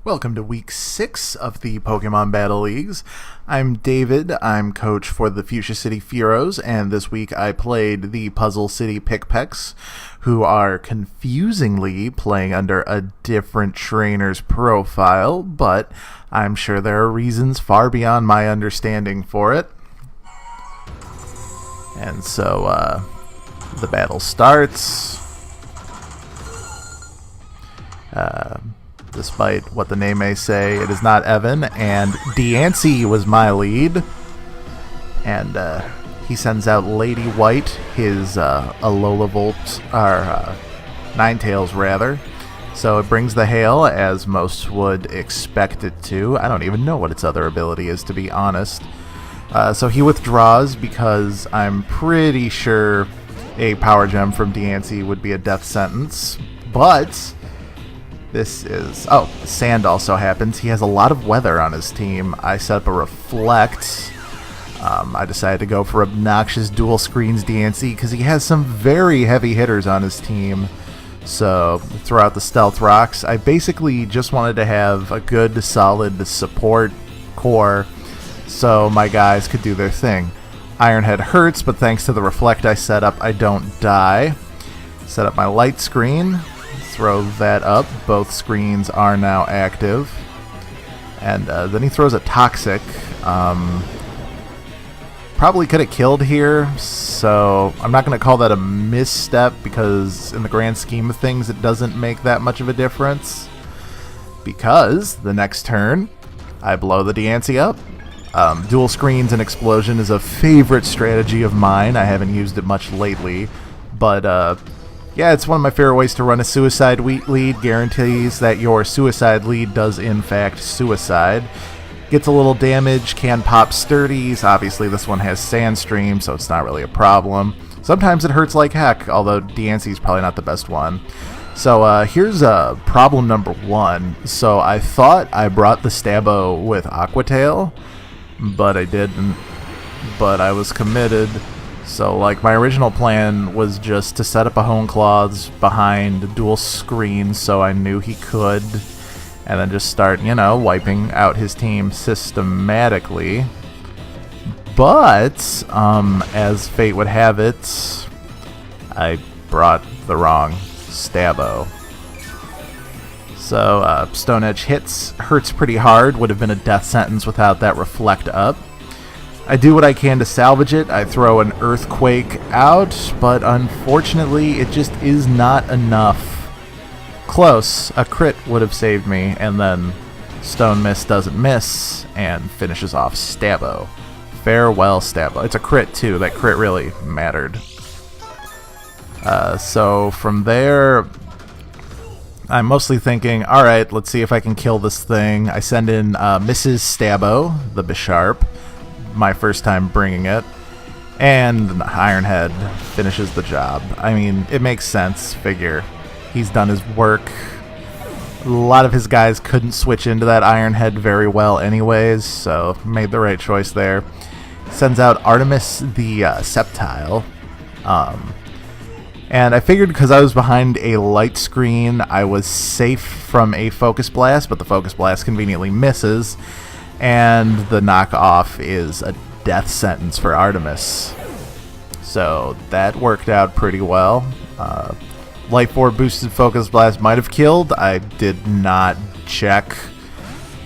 Welcome to week 6 of the Pokemon Battle Leagues. I'm David, I'm coach for the Fuchsia City Fearows, and this week I played the Puzzle City Pikipeks, who are confusingly playing under a different trainer's profile, but I'm sure there are reasons far beyond my understanding for it. And so, the battle starts. Despite what the name may say, it is not Evan, and Deancy was my lead. And he sends out Lady White, his Alola Volt, or Ninetales rather. So it brings the hail, as most would expect it to. I don't even know what its other ability is, to be honest. So he withdraws because I'm pretty sure a Power Gem from Deancy would be a death sentence. But this is... oh, sand also happens. He has a lot of weather on his team. I set up a Reflect. I decided to go for obnoxious dual screens Deancy because he has some very heavy hitters on his team. So, throw out the Stealth Rocks. I basically just wanted to have a good, solid support core so my guys could do their thing. Iron Head hurts, but thanks to the Reflect I set up, I don't die. Set up my Light Screen. Throw that up. Both screens are now active. And then he throws a Toxic. Probably could have killed here, so I'm not going to call that a misstep because in the grand scheme of things it doesn't make that much of a difference. Because the next turn, I blow the Deancy up. Dual screens and explosion is a favorite strategy of mine. I haven't used it much lately, but yeah, it's one of my favorite ways to run a suicide lead. Guarantees that your suicide lead does in fact suicide. Gets a little damage, can pop sturdies. Obviously this one has Sandstream, so it's not really a problem. Sometimes it hurts like heck, although Deancy's probably not the best one. So here's problem number 1. So I thought I brought the Stabbo with Aqua Tail, but I didn't. But I was committed. So, like, my original plan was just to set up a Hone Claws behind dual screens so I knew he could, and then just start, you know, wiping out his team systematically. But, as fate would have it, I brought the wrong Stabbo. So, Stone Edge hurts pretty hard, would have been a death sentence without that Reflect up. I do what I can to salvage it. I throw an Earthquake out, but unfortunately it just is not enough. Close. A crit would have saved me, and then Stone Mist doesn't miss and finishes off Stabbo. Farewell, Stabbo. It's a crit too. That crit really mattered. So from there, I'm mostly thinking, alright, let's see if I can kill this thing. I send in Mrs. Stabbo, the Bisharp. My first time bringing it, and Iron Head finishes the job. I mean, it makes sense. Figure he's done his work. A lot of his guys couldn't switch into that Iron Head very well anyways, so made the right choice there. Sends out Artemis the Sceptile. And I figured because I was behind a light screen, I was safe from a Focus Blast, but the Focus Blast conveniently misses. And the knockoff is a death sentence for Artemis. So that worked out pretty well. Life Orb boosted Focus Blast might have killed. I did not check.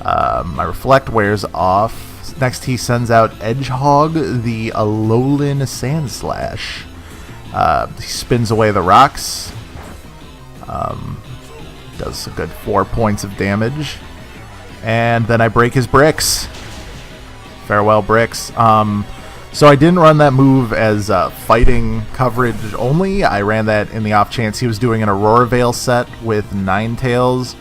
My Reflect wears off. Next he sends out Edgehog, the Alolan Sandslash. He spins away the rocks. Does a good 4 points of damage. And then I break his bricks. Farewell, bricks. So I didn't run that move as fighting coverage only. I ran that in the off chance he was doing an Aurora Veil set with Ninetales.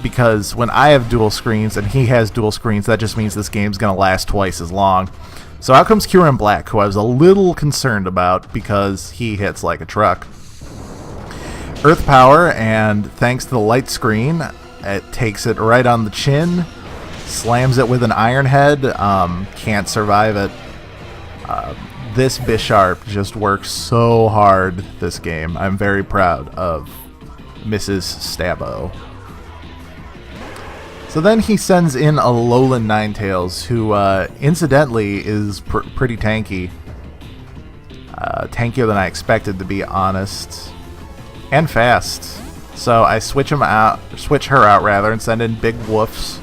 Because when I have dual screens and he has dual screens, that just means this game's going to last twice as long. So out comes Kyurem Black, who I was a little concerned about because he hits like a truck. Earth Power, and thanks to the light screen, it takes it right on the chin, slams it with an Iron Head, can't survive it. This Bisharp just works so hard this game. I'm very proud of Mrs. Stabbo. So then he sends in a Alolan Ninetales, who incidentally is pretty tanky. Tankier than I expected, to be honest. And fast. So I switch her out rather, and send in Big Woofs.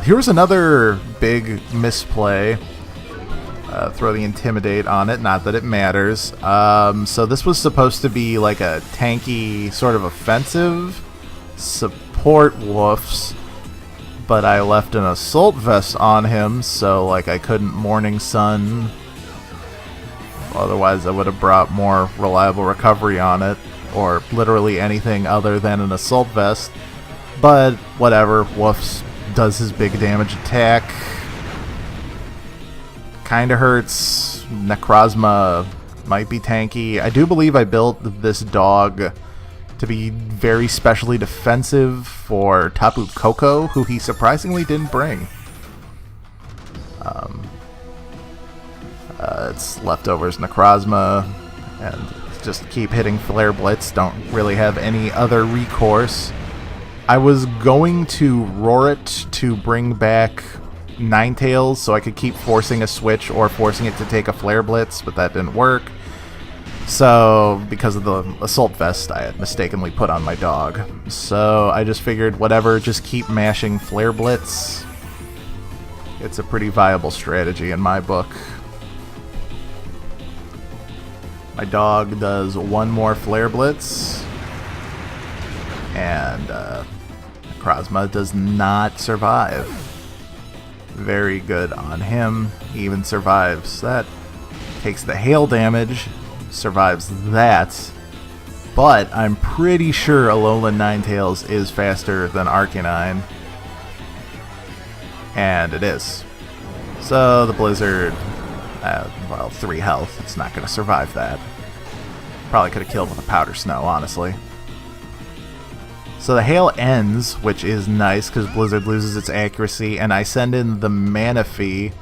Here's another big misplay. Throw the Intimidate on it, not that it matters. So this was supposed to be like a tanky, sort of offensive support Woofs, but I left an Assault Vest on him, so like I couldn't Morning Sun. Otherwise I would have brought more reliable recovery on it, or literally anything other than an Assault Vest. But whatever, Woofs does his big damage attack. Kinda hurts. Necrozma might be tanky. I do believe I built this dog to be very specially defensive for Tapu Koko, who he surprisingly didn't bring. It's leftovers Necrozma, and just keep hitting Flare Blitz. Don't really have any other recourse. I was going to roar it to bring back Ninetales so I could keep forcing a switch or forcing it to take a Flare Blitz, but that didn't work. So, because of the Assault Vest I had mistakenly put on my dog. So, I just figured, whatever, just keep mashing Flare Blitz. It's a pretty viable strategy in my book. My dog does one more Flare Blitz. And, Necrozma does not survive. Very good on him. He even survives that. Takes the hail damage. Survives that. But I'm pretty sure Alolan Ninetales is faster than Arcanine. And it is. So the Blizzard, well, 3 health. It's not going to survive that. Probably could have killed with a Powder Snow, honestly. So the hail ends, which is nice because Blizzard loses its accuracy, and I send in the Manaphy.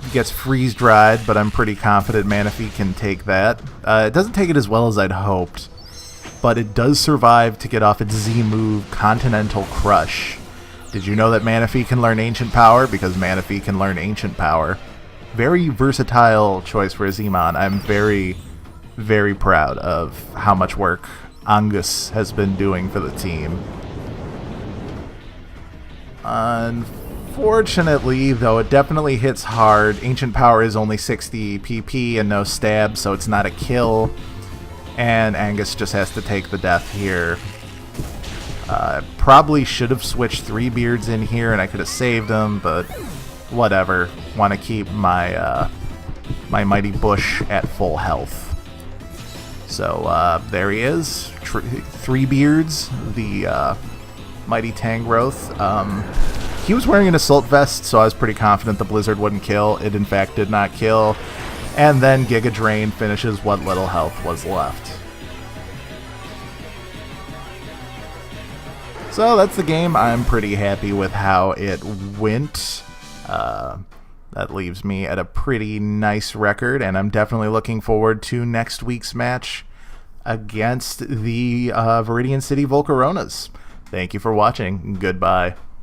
He gets freeze dried, but I'm pretty confident Manaphy can take that. It doesn't take it as well as I'd hoped, but it does survive to get off its Z move, Continental Crush. Did you know that Manaphy can learn Ancient Power? Because Manaphy can learn Ancient Power. Very versatile choice for a Zmon. I'm very, very proud of how much work Angus has been doing for the team. Unfortunately, though, it definitely hits hard. Ancient Power is only 60 PP and no stab, so it's not a kill. And Angus just has to take the death here. Probably should have switched 3 Beards in here and I could have saved him, but whatever. Want to keep my my Mighty Bush at full health. So there he is. 3 Beards, the Mighty Tangrowth. He was wearing an Assault Vest, so I was pretty confident the Blizzard wouldn't kill. It in fact did not kill. And then Giga Drain finishes what little health was left. So that's the game. I'm pretty happy with how it went. That leaves me at a pretty nice record, and I'm definitely looking forward to next week's match against the Viridian City Volcaronas. Thank you for watching. Goodbye.